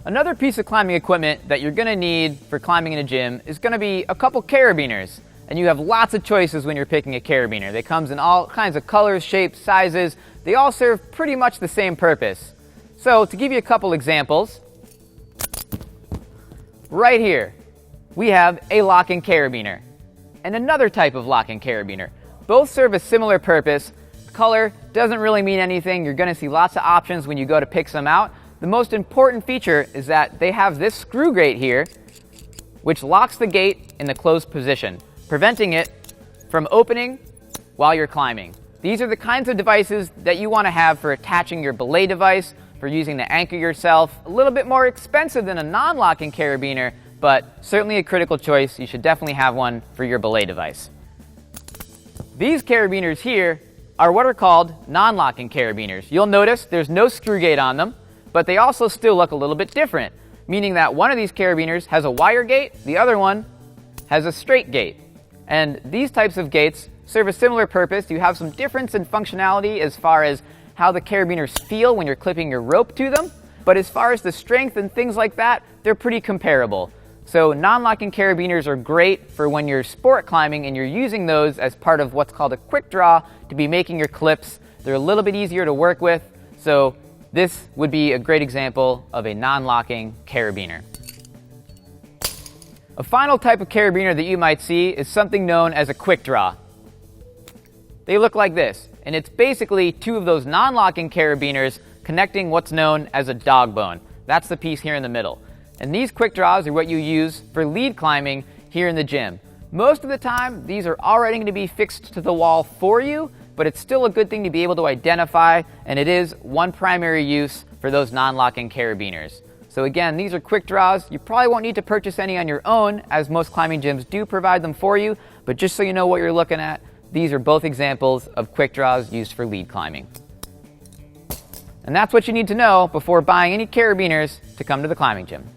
Another piece of climbing equipment that you're going to need for climbing in a gym is going to be a couple carabiners. And you have lots of choices when you're picking a carabiner. They come in all kinds of colors, shapes, sizes. They all serve pretty much the same purpose. So to give you a couple examples, right here we have a Rockin carabiner and another type of Rockin carabiner. Both serve a similar purpose. Color doesn't really mean anything. You're going to see lots of options when you go to pick some out. The most important feature is that they have this screw gate here, which locks the gate in the closed position, preventing it from opening while you're climbing. These are the kinds of devices that you want to have for attaching your belay device, for using to anchor yourself. A little bit more expensive than a non-locking carabiner, but certainly a critical choice. You should definitely have one for your belay device. These carabiners here are what are called non-locking carabiners. You'll notice there's no screw gate on them, but they also still look a little bit different, meaning that one of these carabiners has a wire gate, the other one has a straight gate. And these types of gates serve a similar purpose. You have some difference in functionality as far as how the carabiners feel when you're clipping your rope to them, but as far as the strength and things like that, they're pretty comparable. So non-locking carabiners are great for when you're sport climbing and you're using those as part of what's called a quick draw to be making your clips. They're a little bit easier to work with, so this would be a great example of a non-locking carabiner. A final type of carabiner that you might see is something known as a quick draw. They look like this, and it's basically two of those non-locking carabiners connecting what's known as a dog bone. That's the piece here in the middle. And these quick draws are what you use for lead climbing here in the gym. Most of the time, these are already going to be fixed to the wall for you, but it's still a good thing to be able to identify, and it is one primary use for those non-locking carabiners. So again, these are quick draws. You probably won't need to purchase any on your own, as most climbing gyms do provide them for you, but just so you know what you're looking at, these are both examples of quick draws used for lead climbing. And that's what you need to know before buying any carabiners to come to the climbing gym.